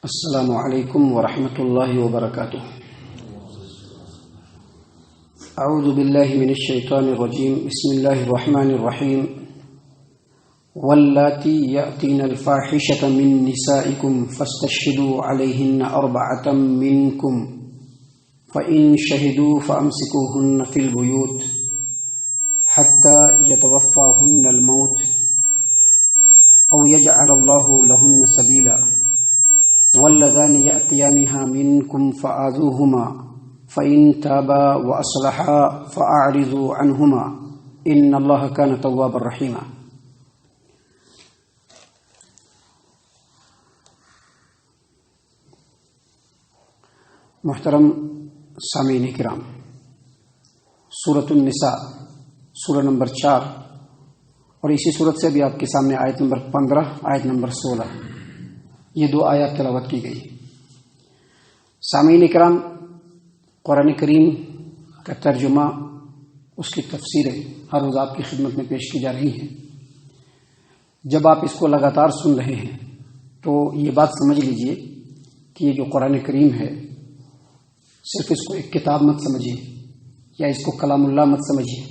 السلام علیکم ورحمۃ اللہ وبرکاتہ۔ اعوذ باللہ من الشیطان الرجیم، بسم اللہ الرحمن الرحیم۔ واللاتی یأتین الفاحشۃ من نسائکم فاستشہدوا علیہن اربعۃ منکم فإن شہدوا فامسکوہن فی البیوت حتی یتوفاہن الموت او یجعل اللہ لہن سبیلا واللذان یأتیانها منکم فآذوهما فإن تابا وأصلحا فأعرضوا عنهما ان اللہ کان توابا رحیما۔ محترم سامعین کرام، سورۃ النساء سورہ نمبر 4 اور اسی سورت سے بھی آپ کے سامنے آیت نمبر 15 آیت نمبر 16 یہ دو آیات تلاوت کی گئی۔ سامعین کرام، قرآن کریم کا ترجمہ، اس کی تفسیریں ہر روز آپ کی خدمت میں پیش کی جا رہی ہیں۔ جب آپ اس کو لگاتار سن رہے ہیں تو یہ بات سمجھ لیجئے کہ یہ جو قرآن کریم ہے، صرف اس کو ایک کتاب مت سمجھیے یا اس کو کلام اللہ مت سمجھیے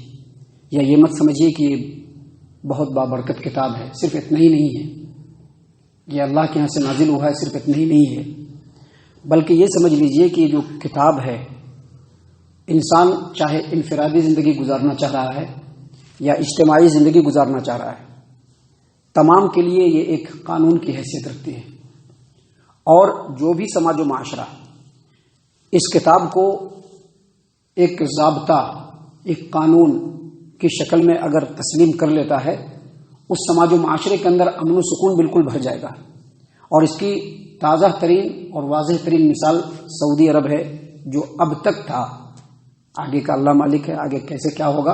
یا یہ مت سمجھیے کہ یہ بہت بابرکت کتاب ہے۔ صرف اتنا ہی نہیں ہے، یہ اللہ کے یہاں سے نازل ہوا ہے، صرف اتنا ہی نہیں ہے، بلکہ یہ سمجھ لیجئے کہ یہ جو کتاب ہے، انسان چاہے انفرادی زندگی گزارنا چاہ رہا ہے یا اجتماعی زندگی گزارنا چاہ رہا ہے، تمام کے لیے یہ ایک قانون کی حیثیت رکھتی ہے۔ اور جو بھی سماج و معاشرہ اس کتاب کو ایک ضابطہ، ایک قانون کی شکل میں اگر تسلیم کر لیتا ہے، اس سماج و معاشرے کے اندر امن و سکون بالکل بھر جائے گا۔ اور اس کی تازہ ترین اور واضح ترین مثال سعودی عرب ہے، جو اب تک تھا، آگے کا اللہ مالک ہے، آگے کیسے کیا ہوگا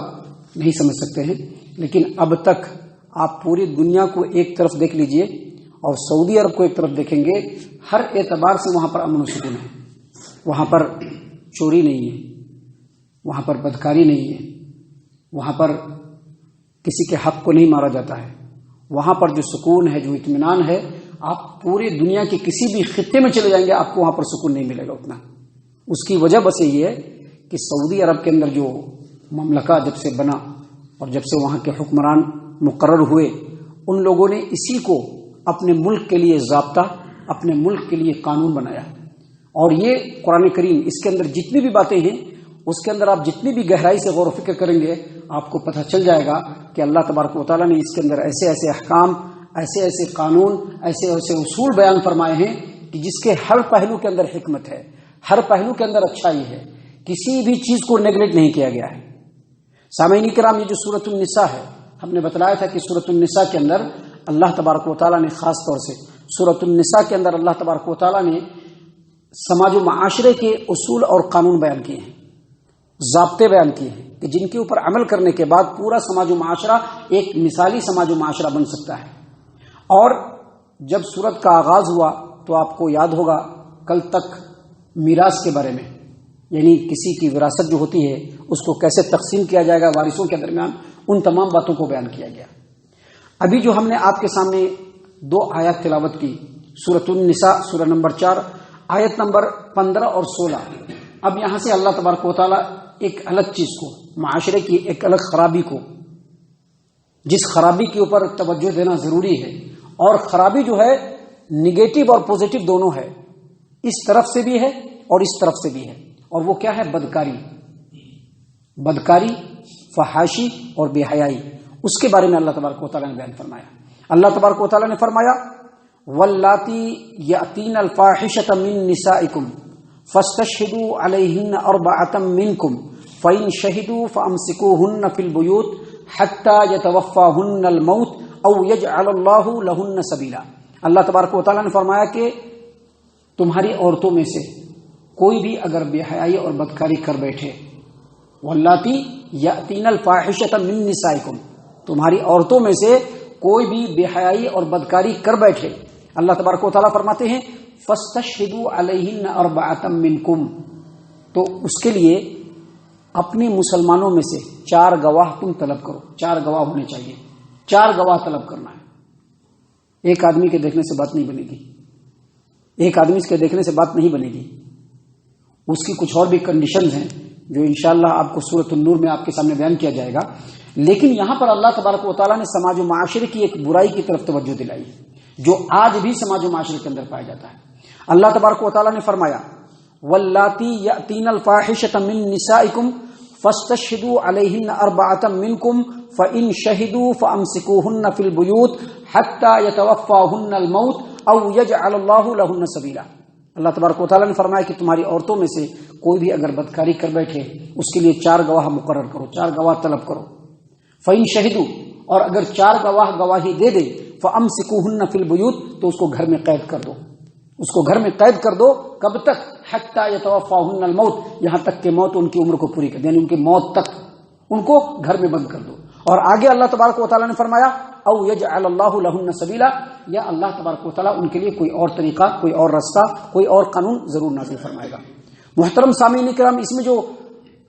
نہیں سمجھ سکتے ہیں، لیکن اب تک آپ پوری دنیا کو ایک طرف دیکھ لیجئے اور سعودی عرب کو ایک طرف دیکھیں گے، ہر اعتبار سے وہاں پر امن و سکون ہے۔ وہاں پر چوری نہیں ہے، وہاں پر بدکاری نہیں ہے، وہاں پر کسی کے حق کو نہیں مارا جاتا ہے، وہاں پر جو سکون ہے، جو اطمینان ہے، آپ پوری دنیا کے کسی بھی خطے میں چلے جائیں گے، آپ کو وہاں پر سکون نہیں ملے گا اتنا۔ اس کی وجہ بس یہ ہے کہ سعودی عرب کے اندر جو مملکہ جب سے بنا اور جب سے وہاں کے حکمران مقرر ہوئے، ان لوگوں نے اسی کو اپنے ملک کے لیے ضابطہ، اپنے ملک کے لیے قانون بنایا۔ اور یہ قرآن کریم، اس کے اندر جتنی بھی باتیں ہیں، اس کے اندر آپ جتنی بھی گہرائی سے غور و فکر کریں گے، آپ کو پتہ چل جائے گا کہ اللہ تبارک و تعالیٰ نے اس کے اندر ایسے ایسے احکام، ایسے ایسے قانون، ایسے ایسے اصول بیان فرمائے ہیں کہ جس کے ہر پہلو کے اندر حکمت ہے، ہر پہلو کے اندر اچھائی ہے، کسی بھی چیز کو نیگلیکٹ نہیں کیا گیا ہے۔ سامعین کرام، یہ جو سورۃ النساء ہے، ہم نے بتلایا تھا کہ سورۃ النساء کے اندر اللہ تبارک و تعالیٰ نے خاص طور سے سورۃ النساء کے اندر اللہ تبارک و تعالیٰ نے سماج و معاشرے کے اصول اور قانون بیان کیے ہیں، ضابطے بیان کیے ہیں کہ جن کے اوپر عمل کرنے کے بعد پورا سماج و معاشرہ ایک مثالی سماج و معاشرہ بن سکتا ہے۔ اور جب سورت کا آغاز ہوا تو آپ کو یاد ہوگا کل تک میراث کے بارے میں، یعنی کسی کی وراثت جو ہوتی ہے اس کو کیسے تقسیم کیا جائے گا وارثوں کے درمیان، ان تمام باتوں کو بیان کیا گیا۔ ابھی جو ہم نے آپ کے سامنے دو آیات تلاوت کی، سورۃ النساء سورہ نمبر 4 آیت نمبر 15 اور 16، اب یہاں سے اللہ تبارک و تعالیٰ ایک الگ چیز کو، معاشرے کی ایک الگ خرابی کو، جس خرابی کے اوپر توجہ دینا ضروری ہے، اور خرابی جو ہے نگیٹو اور پوزیٹو دونوں ہے، اس طرف سے بھی ہے اور اس طرف سے بھی ہے، اور وہ کیا ہے؟ بدکاری، بدکاری، فحاشی اور بے حیائی۔ اس کے بارے میں اللہ تبارک و تعالیٰ نے بیان فرمایا۔ اللہ تبارک و تعالیٰ نے فرمایا واللاتی یأتین الفاحشۃ من نسائکم فاستشہدوا علیہن اربعۃ منکم فإن شہدوا فامسکوہن فی البیوت حتی یتوفاہن الموت او یجعل اللہ لہن سبیلا۔ اللہ تبارک و تعالیٰ نے فرمایا کہ تمہاری عورتوں میں سے کوئی بھی اگر بے حیائی اور بدکاری کر بیٹھے، واللاتی یأتین الفاحشۃ من نسائکم، تمہاری عورتوں میں سے کوئی بھی بے حیائی اور بدکاری کر بیٹھے، اللہ تبارک و تعالیٰ فرماتے ہیں فاستشہدوا علیہن اربعۃ منکم، تو اس کے لیے اپنے مسلمانوں میں سے 4 گواہ تم طلب کرو۔ 4 گواہ ہونے چاہیے، 4 گواہ طلب کرنا ہے۔ ایک آدمی کے دیکھنے سے بات نہیں بنے گی، ایک آدمی اس کے دیکھنے سے بات نہیں بنے گی، اس کی کچھ اور بھی کنڈیشنز ہیں جو انشاءاللہ آپ کو سورۃ النور میں آپ کے سامنے بیان کیا جائے گا. لیکن یہاں پر اللہ تبارک و تعالیٰ نے سماج و معاشرے کی ایک برائی کی طرف توجہ دلائی جو آج بھی سماج و معاشرے کے اندر پایا جاتا ہے. اللہ تبارک و تعالیٰ نے فرمایا واللاتی یأتین الفاحشۃ من نسائکم فاستشہدوا علیہن اربعۃ منکم فإن شہدوا فامسکوہن فی البیوت حتی یتوفاہن الموت او یجعل اللہ لہن سبیلا. اللہ تبارک و تعالیٰ نے فرمایا کہ تمہاری عورتوں میں سے کوئی بھی اگر بدکاری کر بیٹھے اس کے لیے 4 گواہ مقرر کرو، 4 گواہ طلب کرو. فإن شہدوا، اور اگر 4 گواہ گواہی دے دے، فامسکوہن فی البیوت، تو اس کو گھر میں قید کر دو، اس کو گھر میں قید کر دو. کب تک؟ حتی یتوفاہن الموت، یہاں تک کہ موت ان کی عمر کو پوری کر دے، یعنی ان کی موت تک ان کو گھر میں بند کر دو. اور آگے اللہ تبارک و تعالیٰ نے فرمایا او یجعل اللہ لہن سبیلا، یا اللہ تبارک و تعالیٰ ان کے لیے کوئی اور طریقہ، کوئی اور رستہ، کوئی اور قانون ضرور نازل فرمائے گا. محترم سامعین کرام، اس میں جو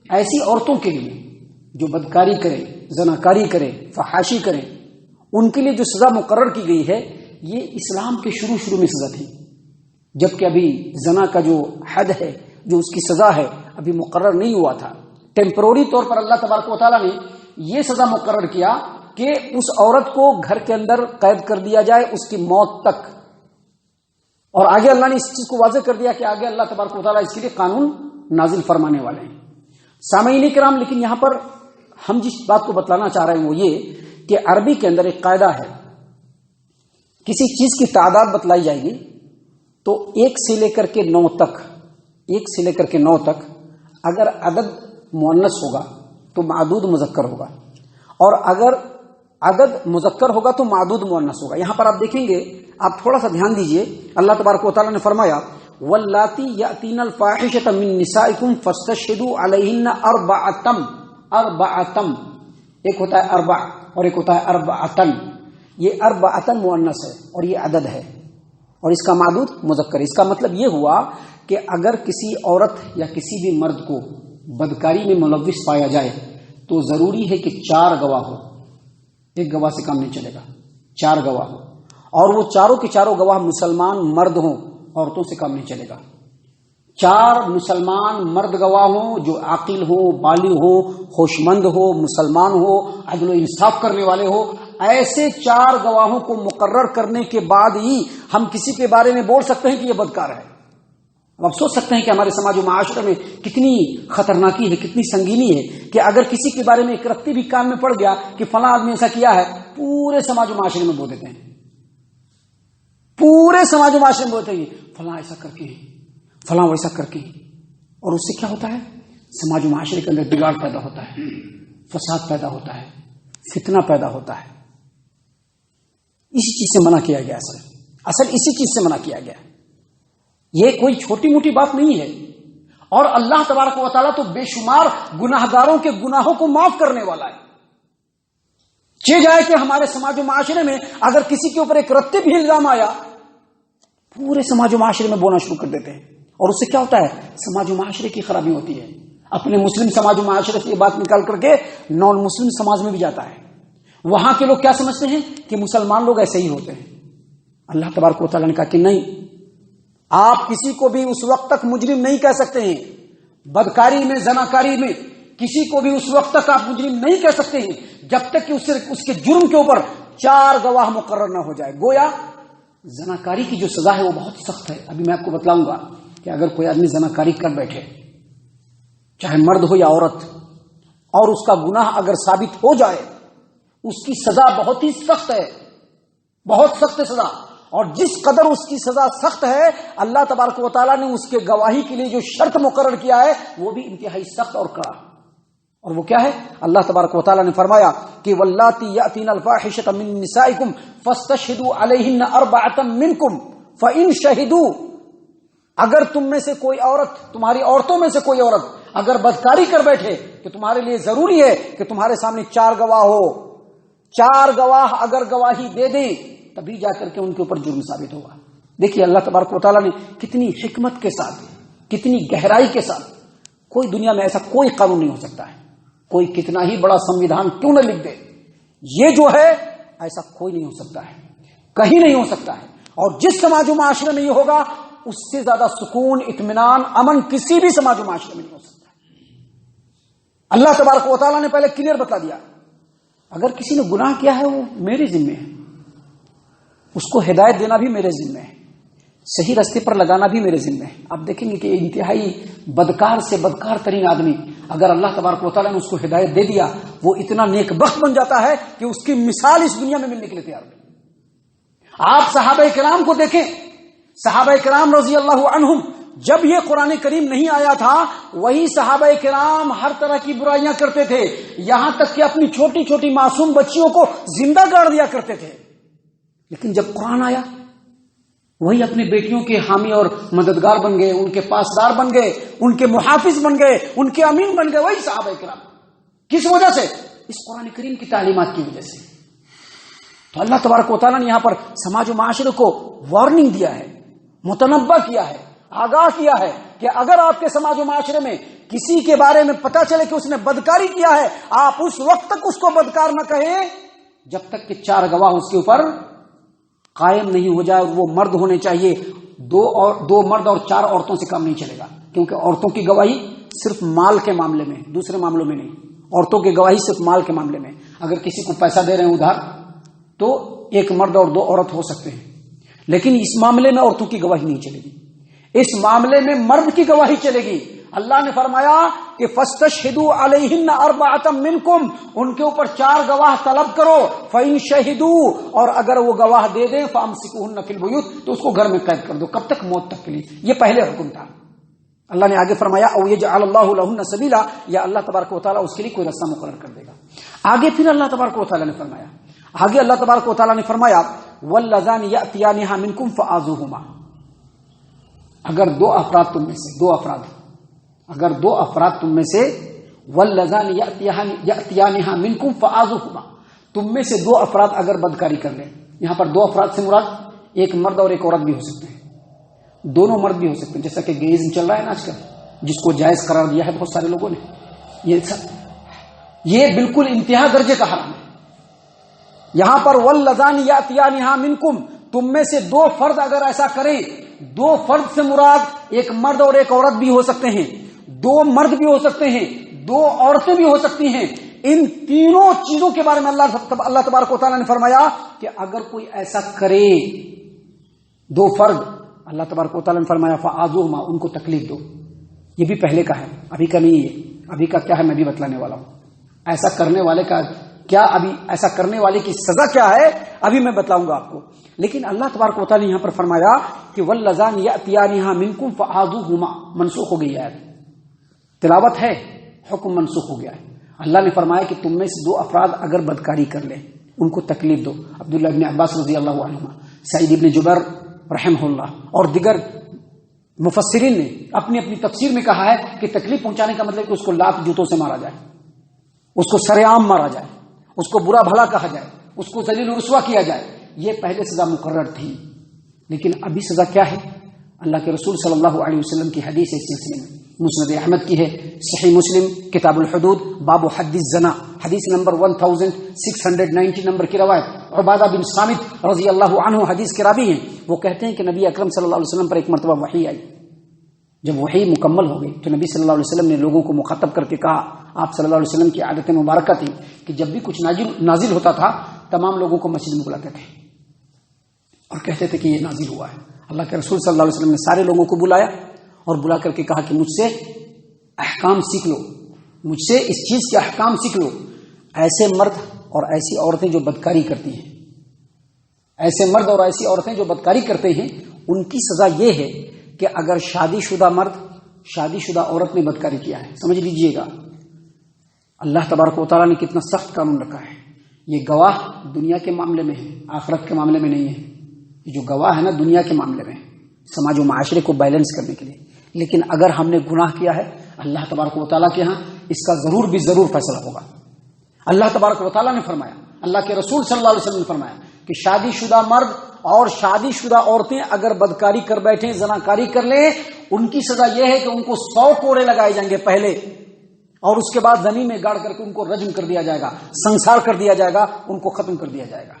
ایسی عورتوں کے لیے جو بدکاری کرے، زناکاری کرے، فحاشی کرے، ان کے لیے جو سزا مقرر کی گئی ہے یہ اسلام کے شروع میں سزا تھی، جبکہ ابھی زنا کا جو حد ہے، جو اس کی سزا ہے، ابھی مقرر نہیں ہوا تھا. ٹیمپروری طور پر اللہ تبارک و تعالیٰ نے یہ سزا مقرر کیا کہ اس عورت کو گھر کے اندر قید کر دیا جائے اس کی موت تک. اور آگے اللہ نے اس چیز کو واضح کر دیا کہ آگے اللہ تبارک و تعالیٰ اس کے لیے قانون نازل فرمانے والے ہیں. سامعین کرام، لیکن یہاں پر ہم جس بات کو بتلانا چاہ رہے ہیں وہ یہ کہ عربی کے اندر ایک قاعدہ ہے، کسی چیز کی تعداد بتلائی جائے گی تو 1 سے لے کر کے 9 تک، 1 سے لے کر کے 9 تک اگر عدد مؤنث ہوگا تو معدود مذکر ہوگا، اور اگر عدد مذکر ہوگا تو معدود مؤنث ہوگا. یہاں پر آپ دیکھیں گے، آپ تھوڑا سا دھیان دیجئے، اللہ تبارک و تعالیٰ نے فرمایا واللاتی یأتین الفاحشۃ من نسائکم فاستشہدوا علیہن اربعۃ، ایک ہوتا ہے اربع اور ایک ہوتا ہے اربعۃ. یہ اربعۃ مؤنث ہے اور یہ عدد ہے، اور اس کا معدود مذکر. اس کا مطلب یہ ہوا کہ اگر کسی عورت یا کسی بھی مرد کو بدکاری میں ملوث پایا جائے تو ضروری ہے کہ 4 گواہ ہو، 1 گواہ سے کام نہیں چلے گا، 4 گواہ ہو، اور وہ چاروں کے چاروں گواہ مسلمان مرد ہوں، عورتوں سے کام نہیں چلے گا. 4 مسلمان مرد گواہ ہوں جو عاقل ہو، بالغ ہو، ہوش مند ہو، مسلمان ہو، عدل و انصاف کرنے والے ہو. ایسے 4 گواہوں کو مقرر کرنے کے بعد ہی ہم کسی کے بارے میں بول سکتے ہیں کہ یہ بدکار ہے. اب آپ سوچ سکتے ہیں کہ ہمارے سماج و معاشرے میں کتنی خطرناکی ہے، کتنی سنگینی ہے کہ اگر کسی کے بارے میں ایک رتی بھی کان میں پڑ گیا کہ فلاں آدمی ایسا کیا ہے، پورے سماج و معاشرے میں بول دیتے ہیں، پورے سماج و معاشرے میں بولتے ہیں فلاں ایسا کر کے، فلاں ویسا کر کے. اور اس سے کیا ہوتا ہے؟ سماج و معاشرے کے اندر بگاڑ پیدا ہوتا ہے، فساد پیدا ہوتا ہے، فتنہ پیدا ہوتا ہے. اسی چیز سے منع کیا گیا، اصل اسی چیز سے منع کیا گیا. یہ کوئی چھوٹی موٹی بات نہیں ہے. اور اللہ تبارک و تعالیٰ تو بے شمار گناہ گاروں کے گناہوں کو معاف کرنے والا ہے. چہ جائے کہ ہمارے سماج و معاشرے میں اگر کسی کے اوپر ایک رتی بھی الزام آیا، پورے سماج و معاشرے میں بونا شروع کر دیتے ہیں. اور اس سے کیا ہوتا ہے؟ سماج و معاشرے کی خرابی ہوتی ہے. اپنے مسلم سماج و معاشرے سے یہ بات نکال کر کے نان مسلم سماج میں بھی جاتا ہے. وہاں کے لوگ کیا سمجھتے ہیں کہ مسلمان لوگ ایسے ہی ہوتے ہیں. اللہ تبارک و تعالیٰ نے کہا کہ نہیں، آپ کسی کو بھی اس وقت تک مجرم نہیں کہہ سکتے ہیں، بدکاری میں، زناکاری میں کسی کو بھی اس وقت تک آپ مجرم نہیں کہہ سکتے ہیں جب تک کہ اس کے جرم کے اوپر 4 گواہ مقرر نہ ہو جائے. گویا زناکاری کی جو سزا ہے وہ بہت سخت ہے. ابھی میں آپ کو بتلاؤں گا کہ اگر کوئی آدمی زناکاری کر بیٹھے، چاہے مرد ہو یا عورت، اور اس کا گناہ اگر ثابت ہو جائے، اس کی سزا بہت ہی سخت ہے، بہت سخت سزا. اور جس قدر اس کی سزا سخت ہے، اللہ تبارک و تعالیٰ نے اس کے گواہی کے لیے جو شرط مقرر کیا ہے وہ بھی انتہائی سخت اور کڑا. اور وہ کیا ہے؟ اللہ تبارک و تعالیٰ نے فرمایا کہ واللاتی یأتین الفاحشۃ من نسائکم فاستشہدوا علیہن اربعۃ منکم فإن شہدوا، اگر تم میں سے کوئی عورت، تمہاری عورتوں میں سے کوئی عورت اگر بدکاری کر بیٹھے تو تمہارے لیے ضروری ہے کہ تمہارے سامنے 4 گواہ ہو. 4 گواہ اگر گواہی دے دیں تبھی جا کر کے ان کے اوپر جرم ثابت ہوگا. دیکھیے اللہ تبارک و تعالیٰ نے کتنی حکمت کے ساتھ، کتنی گہرائی کے ساتھ، کوئی دنیا میں ایسا کوئی قانون نہیں ہو سکتا ہے، کوئی کتنا ہی بڑا سنویدھان کیوں نہ لکھ دے، یہ جو ہے ایسا کوئی نہیں ہو سکتا ہے، کہیں نہیں ہو سکتا ہے. اور جس سماج و معاشرے میں یہ ہوگا اس سے زیادہ سکون، اطمینان، امن کسی بھی سماج و معاشرے میں نہیں ہو سکتا۔ اللہ تبارک و تعالیٰ نے پہلے کلیئر بتا دیا، اگر کسی نے گناہ کیا ہے وہ میرے ذمہ ہے، اس کو ہدایت دینا بھی میرے ذمہ ہے، صحیح راستے پر لگانا بھی میرے ذمہ ہے۔ آپ دیکھیں گے کہ انتہائی بدکار سے بدکار ترین آدمی اگر اللہ تبارک و تعالیٰ نے اس کو ہدایت دے دیا، وہ اتنا نیک بخت بن جاتا ہے کہ اس کی مثال اس دنیا میں ملنے کے لیے تیار نہیں۔ آپ صحابہ کرام کو دیکھیں، صحابہ کرام رضی اللہ عنہم، جب یہ قرآن کریم نہیں آیا تھا وہی صحابہ کرام ہر طرح کی برائیاں کرتے تھے، یہاں تک کہ اپنی چھوٹی چھوٹی معصوم بچیوں کو زندہ گاڑ دیا کرتے تھے۔ لیکن جب قرآن آیا وہی اپنی بیٹیوں کے حامی اور مددگار بن گئے، ان کے پاسدار بن گئے، ان کے محافظ بن گئے، ان کے امین بن گئے، وہی صحابہ کرام۔ کس وجہ سے؟ اس قرآن کریم کی تعلیمات کی وجہ سے۔ تو اللہ تبارک و تعالیٰ نے یہاں پر سماج و معاشرے کو وارننگ دیا ہے، متنبہ کیا ہے، آگاہ کیا ہے کہ اگر آپ کے سماج و معاشرے میں کسی کے بارے میں پتا چلے کہ اس نے بدکاری کیا ہے، آپ اس وقت تک اس کو بدکار نہ کہیں جب تک کہ 4 گواہ اس کے اوپر قائم نہیں ہو جائے، اور وہ مرد ہونے چاہیے۔ 2 مرد اور 4 عورتوں سے کام نہیں چلے گا، کیونکہ عورتوں کی گواہی صرف مال کے معاملے میں، دوسرے معاملوں میں نہیں۔ عورتوں کی گواہی صرف مال کے معاملے میں، اگر کسی کو پیسہ دے رہے ہیں ادھار تو 1 مرد اور 2 عورت ہو سکتے ہیں، لیکن اس معاملے میں عورتوں کی گواہی نہیں چلے گی، اس معاملے میں مرد کی گواہی چلے گی۔ اللہ نے فرمایا کہ فاستشہدوا علیہن 4 منکم، ان کے اوپر 4 گواہ طلب کرو، فإن شہدوا، اور اگر وہ گواہ دے دیں فامسکوہن فی البیوت، تو اس کو گھر میں قید کر دو، کب تک؟ موت تک کے لیے۔ یہ پہلے حکم تھا۔ اللہ نے آگے فرمایا او یجعل اللہ لہن سبیلا، یا اللہ تبارک و تعالیٰ اس کے لیے کوئی راستہ مقرر کر دے گا۔ آگے پھر اللہ تبارک و تعالیٰ نے فرمایا، آگے اللہ تبارک و تعالیٰ نے فرمایا واللذان یأتیانہا منکم فآذوہما، اگر 2 افراد تم میں سے، 2 افراد، اگر 2 افراد تم میں سے، واللذان یأتیانہا منکم فآذوہما، تم میں سے 2 افراد اگر بدکاری کر لیں، یہاں پر 2 افراد سے مراد 1 مرد اور 1 عورت بھی ہو سکتے ہیں، دونوں مرد بھی ہو سکتے ہیں، جیسا کہ گیزم چل رہا ہے نا آج کل، جس کو جائز قرار دیا ہے بہت سارے لوگوں نے، یہ بالکل انتہا درجے کا حرام ہے۔ یہاں پر واللذان یأتیانہا منکم، تم میں سے 2 فرد اگر ایسا کریں، 2 فرد سے مراد 1 مرد اور 1 عورت بھی ہو سکتے ہیں، 2 مرد بھی ہو سکتے ہیں، 2 عورتیں بھی ہو سکتی ہیں۔ ان تینوں چیزوں کے بارے میں اللہ تبارک و تعالیٰ نے فرمایا کہ اگر کوئی ایسا کرے 2 فرد، اللہ تبارک و تعالیٰ نے فرمایا فآذوہما، ان کو تکلیف دو۔ یہ بھی پہلے کا ہے، ابھی کا نہیں ہے۔ ابھی کا کیا ہے میں بھی بتلانے والا ہوں، ایسا کرنے والے کا کیا، ابھی ایسا کرنے والے کی سزا کیا ہے ابھی میں بتلاؤں گا آپ کو۔ لیکن اللہ تبارک و تعالیٰ نے یہاں پر فرمایا کہ واللذان یأتیانہا منکم فآذوہما، منسوخ ہو گئی ہے، تلاوت ہے، حکم منسوخ ہو گیا ہے۔ اللہ نے فرمایا کہ تم میں سے 2 افراد اگر بدکاری کر لیں ان کو تکلیف دو۔ عبداللہ ابن عباس رضی اللہ عنہما، سعید ابن جبیر رحمہ اللہ اور دیگر مفسرین نے اپنی اپنی تفسیر میں کہا ہے کہ تکلیف پہنچانے کا مطلب کہ اس کو لات جوتوں سے مارا جائے، اس کو سر عام مارا جائے، اس کو برا بھلا کہا جائے، اس کو ذلیل و رسوا کیا جائے۔ یہ پہلے سزا مقرر تھی، لیکن ابھی سزا کیا ہے؟ اللہ کے رسول صلی اللہ علیہ وسلم کی حدیث اس سلسلے میں مسند احمد کی ہے، صحیح مسلم کتاب الحدود باب حد الزنا، حدیث نمبر 1690 نمبر کی روایت۔ عبادہ بن صامت رضی اللہ عنہ حدیث کے راوی ہیں، وہ کہتے ہیں کہ نبی اکرم صلی اللہ علیہ وسلم پر ایک مرتبہ وحی آئی۔ جب وحی مکمل ہو گئی تو نبی صلی اللہ علیہ وسلم نے لوگوں کو مخاطب کر کے کہا، آپ صلی اللہ علیہ وسلم کی عادت مبارکہ تھی کہ جب بھی کچھ نازل ہوتا تھا تمام لوگوں کو مسجد میں بلاتے تھے اور کہتے تھے کہ یہ نازل ہوا ہے۔ اللہ کے رسول صلی اللہ علیہ وسلم نے سارے لوگوں کو بلایا اور بلا کر کے کہا کہ مجھ سے احکام سیکھ لو، مجھ سے اس چیز کے احکام سیکھ لو۔ ایسے مرد اور ایسی عورتیں جو بدکاری کرتی ہیں، ایسے مرد اور ایسی عورتیں جو بدکاری کرتے ہیں، ان کی سزا یہ ہے کہ اگر شادی شدہ مرد، شادی شدہ عورت نے بدکاری کیا ہے، سمجھ لیجئے گا اللہ تبارک و تعالیٰ نے کتنا سخت قانون رکھا ہے۔ یہ گواہ دنیا کے معاملے میں ہے، آخرت کے معاملے میں نہیں ہے۔ یہ جو گواہ ہے نا دنیا کے معاملے میں، سماج و معاشرے کو بیلنس کرنے کے لیے۔ لیکن اگر ہم نے گناہ کیا ہے اللہ تبارک و تعالیٰ کے ہاں اس کا ضرور بھی ضرور فیصلہ ہوگا۔ اللہ تبارک و تعالیٰ نے فرمایا، اللہ کے رسول صلی اللہ علیہ وسلم نے فرمایا کہ شادی شدہ مرد اور شادی شدہ عورتیں اگر بدکاری کر بیٹھیں، زناکاری کر لیں، ان کی سزا یہ ہے کہ ان کو 100 کوڑے لگائے جائیں گے پہلے، اور اس کے بعد زمین میں گاڑ کر کے ان کو رجم کر دیا جائے گا، سنسار کر دیا جائے گا، ان کو ختم کر دیا جائے گا۔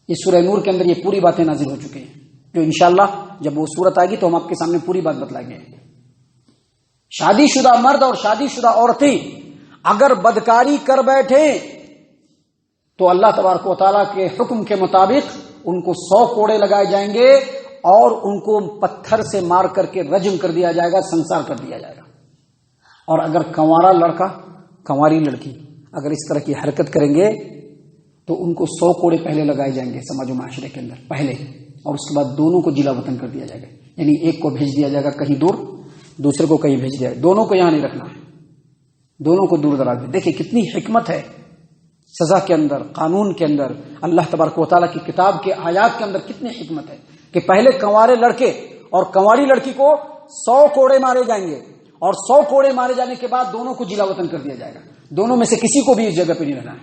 یہ سورہ نور کے اندر یہ پوری باتیں نازل ہو چکی ہیں۔ جو انشاءاللہ جب وہ صورت آئے گی تو ہم آپ کے سامنے پوری بات بتلائیں گے. شادی شدہ مرد اور شادی شدہ عورتیں اگر بدکاری کر بیٹھے تو اللہ تبارک و تعالیٰ کے حکم کے مطابق ان کو 100 کوڑے لگائے جائیں گے اور ان کو پتھر سے مار کر کے رجم کر دیا جائے گا، سنسار کر دیا جائے گا. اور اگر کنوارا لڑکا کنواری لڑکی اگر اس طرح کی حرکت کریں گے تو ان کو 100 کوڑے پہلے لگائے جائیں گے سماج و معاشرے کے اندر پہلے، اور اس کے بعد دونوں کو جلا وطن کر دیا جائے گا. یعنی ایک کو بھیج دیا جائے گا کہیں دور، دوسرے کو کہیں بھیج دیا جائے گا، دونوں کو یہاں نہیں رکھنا ہے، دونوں کو دور دراز میں. دیکھیں کتنی حکمت ہے سزا کے اندر، قانون کے اندر، اللہ تبارک و تعالیٰ کی کتاب کے آیات کے اندر کتنی حکمت ہے کہ پہلے کنوارے لڑکے اور کنواری لڑکی کو 100 کوڑے مارے جائیں گے اور 100 کوڑے مارے جانے کے بعد دونوں کو جلا وطن کر دیا جائے گا. دونوں میں سے کسی کو بھی اس جگہ پہ نہیں رہنا ہے.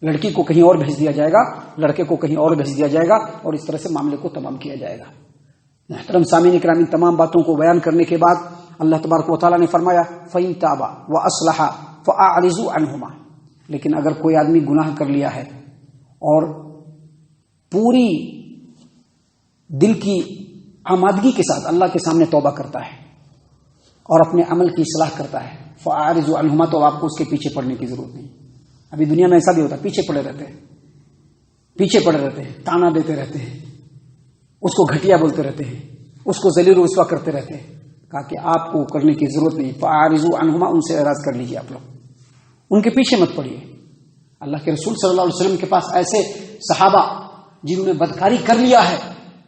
لڑکی کو کہیں اور بھیج دیا جائے گا، لڑکے کو کہیں اور بھیج دیا جائے گا، اور اس طرح سے معاملے کو تمام کیا جائے گا. محترم سامعین کرام، ان تمام باتوں کو بیان کرنے کے بعد اللہ تبارک و تعالیٰ نے فرمایا فَإِن تَابَا وَأَصْلَحَا فَأَعْرِضُوا عَنْهُمَا. لیکن اگر کوئی آدمی گناہ کر لیا ہے اور پوری دل کی آمادگی کے ساتھ اللہ کے سامنے توبہ کرتا ہے اور اپنے عمل کی اصلاح کرتا ہے، فَأَعْرِضُوا عَنْهُمَا، تو آپ کو اس کے پیچھے پڑنے کی ضرورت نہیں. ابھی دنیا میں ایسا بھی ہوتا ہے، پیچھے پڑے رہتے ہیں، تانا دیتے رہتے ہیں، اس کو گھٹیا بولتے رہتے ہیں، اس کو ذلیل و رسوا کرتے رہتے ہیں. کہا کہ آپ کو کرنے کی ضرورت نہیں، فَأَعْرِضُوا عَنْهُمَا، ان سے اعراض کر لیجیے، آپ لوگ ان کے پیچھے مت پڑیے. اللہ کے رسول صلی اللہ علیہ وسلم کے پاس ایسے صحابہ جنہوں نے بدکاری کر لیا ہے،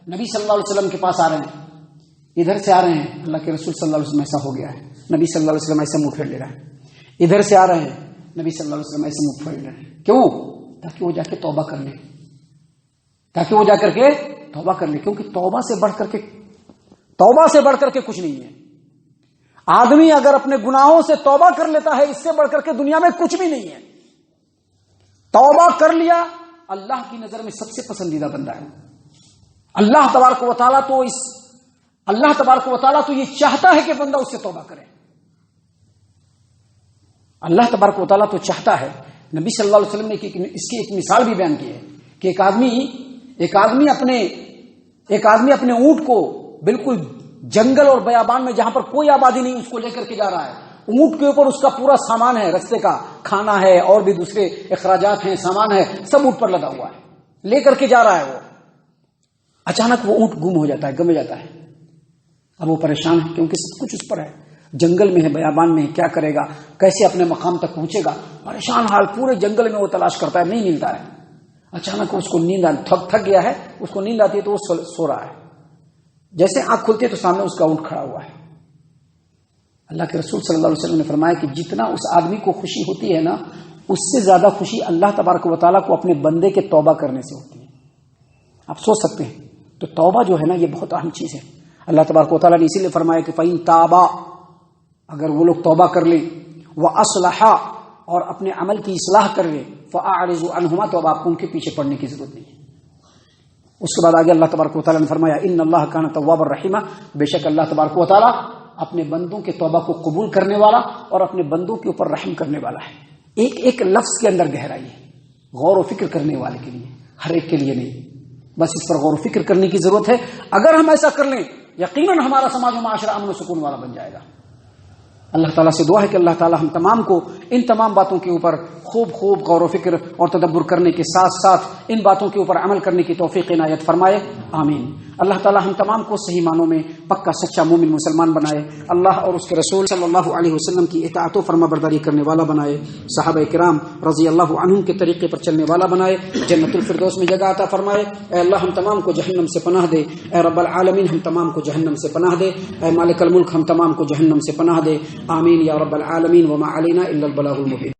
نبی صلی اللہ علیہ وسلم کے پاس آ رہے ہیں، ادھر سے آ رہے ہیں، اللہ کے رسول صلی اللہ علیہ وسلم ایسا ہو گیا ہے، نبی صلی اللہ علیہ وسلم ایسے منہ پھیر لے رہا ہے. ادھر سے آ رہے ہیں، نبی صلی اللہ علیہ وسلم ایسے منہ پھیر لے رہے ہیں. کیوں؟ تاکہ وہ جا کے توبہ کر لیں، کیونکہ توبہ سے بڑھ کر کے کچھ نہیں ہے. آدمی اگر اپنے گناہوں سے توبہ کر لیتا ہے، اس سے بڑھ کر کے دنیا میں کچھ بھی نہیں ہے. توبہ کر لیا، اللہ کی نظر میں سب سے پسندیدہ بندہ ہے. اللہ تبارک و تعالیٰ تو یہ چاہتا ہے کہ بندہ اس سے توبہ کرے. اللہ تبارک و تعالیٰ تو چاہتا ہے. نبی صلی اللہ علیہ وسلم نے اس کی ایک مثال بھی بیان کی ہے کہ ایک آدمی اپنے اونٹ کو بالکل جنگل اور بیابان میں جہاں پر کوئی آبادی نہیں اس کو لے کر کے جا رہا ہے. اونٹ کے اوپر اس کا پورا سامان ہے، رستے کا کھانا ہے اور بھی دوسرے اخراجات ہیں، سامان ہے، سب اونٹ پر لدا ہوا ہے، لے کر کے جا رہا ہے. وہ اچانک وہ اونٹ گم ہو جاتا ہے، گم جاتا ہے. اب وہ پریشان ہے کیونکہ سب کچھ اس پر ہے، جنگل میں ہے، بیابان میں ہے، کیا کرے گا، کیسے اپنے مقام تک پہنچے گا. پریشان حال، پورے جنگل میں وہ تلاش کرتا ہے، نہیں ملتا ہے. اچانک اس کو نیند تھک گیا ہے، اس کو نیند آتی ہے تو وہ سو رہا ہے. جیسے آنکھ کھلتی ہے تو سامنے اس کا اونٹ کھڑا ہوا ہے. اللہ کے رسول صلی اللہ علیہ وسلم نے فرمایا کہ جتنا اس آدمی کو خوشی ہوتی ہے نا، اس سے زیادہ خوشی اللہ تبارک و تعالیٰ کو اپنے بندے کے توبہ کرنے سے ہوتی ہے. آپ سوچ سکتے ہیں. تو توبہ جو ہے نا، یہ بہت اہم چیز ہے. اللہ تبارک و تعالیٰ نے اسی لیے فرمایا کہ فَإِن تَابَا، اگر وہ لوگ توبہ کر لیں، وَأَصْلَحَا، اور اپنے عمل کی اصلاح کر لیں، فَأَعْرِضُوا عَنْهُمَا، تو اب آپ کو ان کے پیچھے پڑنے کی ضرورت نہیں ہے. اس کے بعد آگے اللہ تبارک و تعالیٰ نے فرمایا ان اللہ کان توابا رحیما، بے شک اللہ تبارک و تعالیٰ اپنے بندوں کے توبہ کو قبول کرنے والا اور اپنے بندوں کے اوپر رحم کرنے والا ہے. ایک ایک لفظ کے اندر گہرائی ہے، غور و فکر کرنے والے کے لیے، ہر ایک کے لیے نہیں. بس اس پر غور و فکر کرنے کی ضرورت ہے. اگر ہم ایسا کر لیں، یقیناً ہمارا سماج و معاشرہ امن و سکون والا بن جائے گا. اللہ تعالیٰ سے دعا ہے کہ اللہ تعالیٰ ہم تمام کو ان تمام باتوں کے اوپر خوب غور و فکر اور تدبر کرنے کے ساتھ ساتھ ان باتوں کے اوپر عمل کرنے کی توفیق عنایت فرمائے، آمین. اللہ تعالیٰ ہم تمام کو صحیح معنوں میں پکا سچا مومن مسلمان بنائے، اللہ اور اس کے رسول صلی اللہ علیہ وسلم کی اطاعت و فرما برداری کرنے والا بنائے، صحابہ کرام رضی اللہ عنہم کے طریقے پر چلنے والا بنائے، جنت الفردوس میں جگہ عطا فرمائے. اے اللہ ہم تمام کو جہنم سے پناہ دے، اے رب العالمین ہم تمام کو جہنم سے پناہ دے، اے مالک الملک ہم تمام کو جہنم سے پناہ دے، آمین یا رب العالمین. وما علینا الا البلاغ المبین.